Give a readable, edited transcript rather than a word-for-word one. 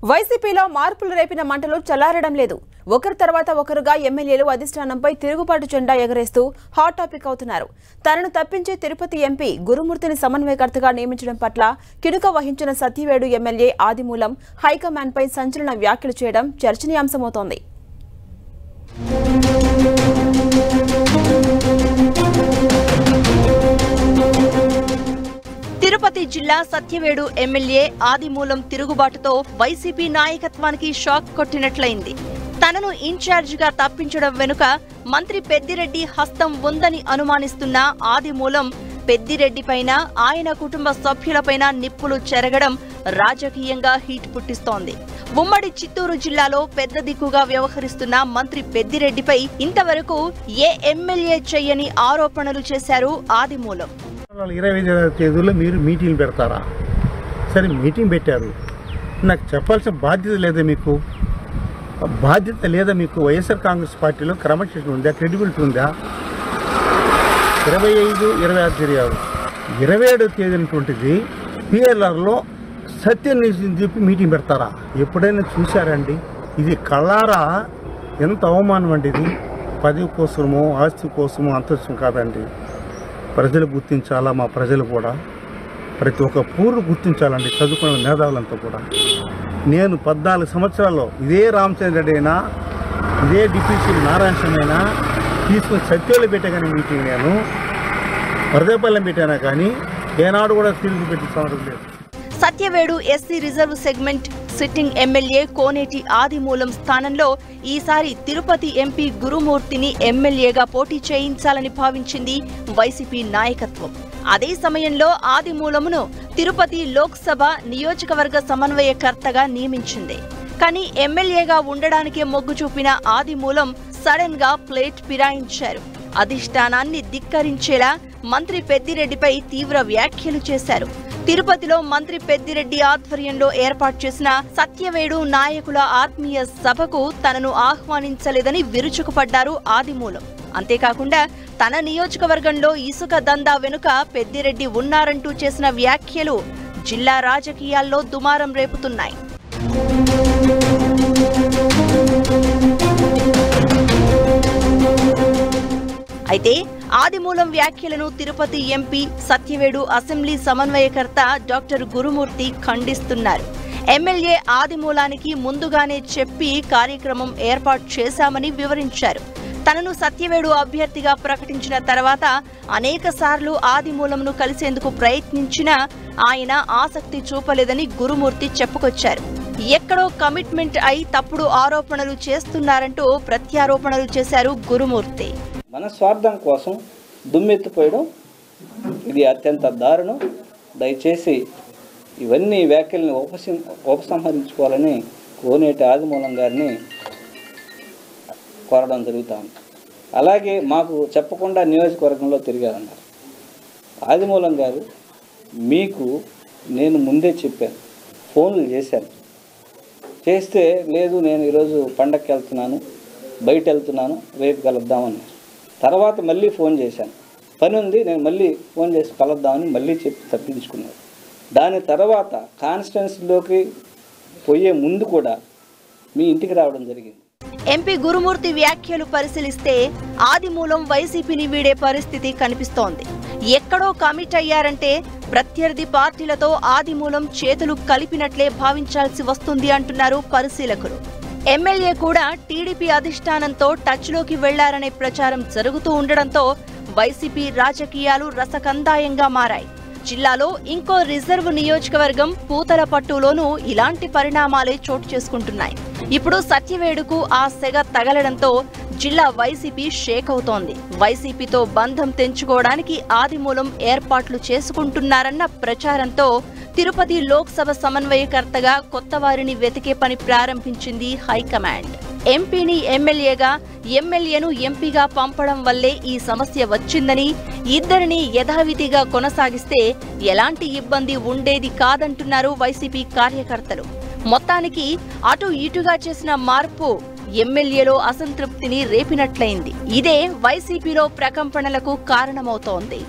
వైసీపీలో మార్పులు రేపిన మంటలు చల్లారడం లేదు. ఒకరి తర్వాత ఒకరుగా ఎమ్మెల్యేలు అధిష్టానంపై తిరుగుబాటు జెండా ఎగరేస్తూ హాట్ టాపిక్ అవుతున్నారు. తనను తప్పించే తిరుపతి ఎంపీ గురుమూర్తిని సమన్వయకర్తగా నియమించడం పట్ల కినుక వహించిన సత్యవేడు ఎమ్మెల్యే ఆదిమూలం హైకమాండ్పై సంచలన వ్యాఖ్యలు చేయడం చర్చనీయాంశమవుతోంది. తిరుపతి జిల్లా సత్యవేడు ఎమ్మెల్యే ఆదిమూలం తిరుగుబాటుతో వైసీపీ నాయకత్వానికి షాక్ కొట్టినట్లయింది. తనను ఇన్ఛార్జిగా తప్పించడం వెనుక మంత్రి పెద్దిరెడ్డి హస్తం ఉందని అనుమానిస్తున్న ఆదిమూలం పెద్దిరెడ్డిపైన ఆయన కుటుంబ సభ్యులపైన నిప్పులు చెరగడం రాజకీయంగా హీట్ పుట్టిస్తోంది. ఉమ్మడి చిత్తూరు జిల్లాలో పెద్ద దిక్కుగా వ్యవహరిస్తున్న మంత్రి పెద్దిరెడ్డిపై ఇంతవరకు ఏ ఎమ్మెల్యే చెయ్యని ఆరోపణలు చేశారు ఆదిమూలం. 25వ తేదీలో మీరు మీటింగ్ పెడతారా? సరే, మీటింగ్ పెట్టారు. నాకు చెప్పాల్సిన బాధ్యత లేదా? మీకు బాధ్యత లేదా? మీకు వైఎస్ఆర్ కాంగ్రెస్ పార్టీలో క్రమశిక్షణ ఉందా? క్రెడిబిలిటీ ఉందా? 25, 26 జరిగారు. 27వ తేదీనటువంటిది పిఎల్ఆర్లో సత్యం చెప్పి మీటింగ్ పెడతారా? ఎప్పుడైనా చూశారండి? ఇది కళ్ళారా ఎంత అవమానం అండి! ఇది పదవి కోసమో ఆస్తి కోసమో అంతస్తు కాదండి. ప్రజలు గుర్తించాలా? మా ప్రజలు కూడా ప్రతి ఒక్క పూర్వ గుర్తించాలండి, చదువుకున్న మేధావులంతా కూడా. నేను 14 సంవత్సరాల్లో ఇదే రామచంద్ర రెడ్డి అయినా ఇదే డిప్యూటీ నారాయణ స్వామి అయినా తీసుకుని సత్యాలు పెట్టా కానీ మీటింగ్ నేను వరదేపల్లెం పెట్టానా కానీ ఏనాడు కూడా తిరిగి పెట్టి సంవత్సరం లేదు. Satyavedu SC reserve segment sitting MLA Koneti Adimulam స్థానంలో ఈసారి తిరుపతి ఎంపీ గురుమూర్తిని ఎమ్మెల్యేగా పోటీ చేయించాలని భావించింది వైసీపీ నాయకత్వం. అదే సమయంలో ఆదిమూలమును తిరుపతి లోక్సభ నియోజకవర్గ సమన్వయకర్తగా నియమించింది. కానీ ఎమ్మెల్యేగా ఉండడానికే మొగ్గు చూపిన ఆదిమూలం సడన్ గా ప్లేట్ ఫిరాయించారు. అధిష్టానాన్ని ధిక్కరించేలా మంత్రి పెద్దిరెడ్డిపై తీవ్ర వ్యాఖ్యలు చేశారు. తిరుపతిలో మంత్రి పెద్దిరెడ్డి ఆధ్వర్యంలో ఏర్పాటు చేసిన సత్యవేడు నాయకుల ఆత్మీయ సభకు తనను ఆహ్వానించలేదని విరుచుకుపడ్డారు ఆదిమూలం. అంతేకాకుండా తన నియోజకవర్గంలో ఇసుక దందా వెనుక పెద్దిరెడ్డి ఉన్నారంటూ చేసిన వ్యాఖ్యలు జిల్లా రాజకీయాల్లో దుమారం రేపుతున్నాయి. అయితే ఆదిమూలం వ్యాఖ్యలను తిరుపతి ఎంపీ సత్యవేడు అసెంబ్లీ సమన్వయకర్త డాక్టర్ గురుమూర్తి ఖండిస్తున్నారు. ఎమ్మెల్యే ఆదిమూలానికి ముందుగానే చెప్పి కార్యక్రమం ఏర్పాటు చేశామని వివరించారు. తనను సత్యవేడు అభ్యర్థిగా ప్రకటించిన తర్వాత అనేక సార్లు ఆదిమూలంను కలిసేందుకు ప్రయత్నించినా ఆయన ఆసక్తి చూపలేదని గురుమూర్తి చెప్పుకొచ్చారు. ఎక్కడో కమిట్మెంట్ అయి తప్పుడు ఆరోపణలు చేస్తున్నారంటూ ప్రత్యారోపణలు చేశారు గురుమూర్తి. మన స్వార్థం కోసం దుమ్మెత్తిపోయడం ఇది అత్యంత దారుణం. దయచేసి ఇవన్నీ వ్యాఖ్యలను ఉపసంహరించుకోవాలని కోనేటి ఆదిమూలం గారిని కోరడం జరుగుతుంది. అలాగే మాకు చెప్పకుండా నియోజకవర్గంలో తిరిగారన్నారు. ఆదిమూలం గారు, మీకు నేను ముందే చెప్పాను, ఫోన్లు చేశాను. చేస్తే లేదు, నేను ఈరోజు పండగకి వెళ్తున్నాను, బయట వెళ్తున్నాను, రేపు కలుద్దామన్నారు. తర్వాత మళ్ళీ ఫోన్ చేశాను, పని ఉంది, నేను మళ్ళీ ఫోన్ చేసి కలుద్దామని మళ్ళీ చెప్పి తప్పించుకున్నారు. దాని తర్వాత కాన్స్టిట్యున్సీలోకి పోయే ముందు కూడా మీ ఇంటికి రావడం జరిగింది. ఎంపీ గురుమూర్తి వ్యాఖ్యలు పరిశీలిస్తే ఆదిమూలం వైసీపీని వీడే పరిస్థితి కనిపిస్తోంది. ఎక్కడో కమిట్ అయ్యారంటే ప్రత్యర్థి పార్టీలతో ఆదిమూలం చేతులు కలిపినట్లే భావించాల్సి వస్తుంది అంటున్నారు పరిశీలకులు. ఎమ్మెల్యే కూడా టీడీపీ అధిష్టానంతో టచ్లోకి వెళ్లారనే ప్రచారం జరుగుతూ ఉండడంతో వైసీపీ రాజకీయాలు రసకందాయంగా మారాయి. జిల్లాలో ఇంకో రిజర్వ్ నియోజకవర్గం పూతలపట్టులోనూ ఇలాంటి పరిణామాలే చోటు చేసుకుంటున్నాయి. ఇప్పుడు సత్యవేడుకు ఆ సెగ తగలడంతో జిల్లా వైసీపీ షేక్ అవుతోంది. వైసీపీతో బంధం తెంచుకోవడానికి ఆదిమూలం ఏర్పాట్లు చేసుకుంటున్నారన్న ప్రచారంతో తిరుపతి లోక్సభ సమన్వయకర్తగా కొత్త వారిని వెతికే పని ప్రారంభించింది హైకమాండ్. ఎంపీని ఎమ్మెల్యేగా, ఎమ్మెల్యేను ఎంపీగా పంపడం వల్లే ఈ సమస్య వచ్చిందని, ఇద్దరిని యథావిధిగా కొనసాగిస్తే ఎలాంటి ఇబ్బంది ఉండేది కాదంటున్నారు వైసీపీ కార్యకర్తలు. మొత్తానికి అటు ఇటుగా చేసిన మార్పు ఎమ్మెల్యేలో అసంతృప్తిని రేపినట్లయింది. ఇదే వైసీపీలో ప్రకంపనలకు కారణమవుతోంది.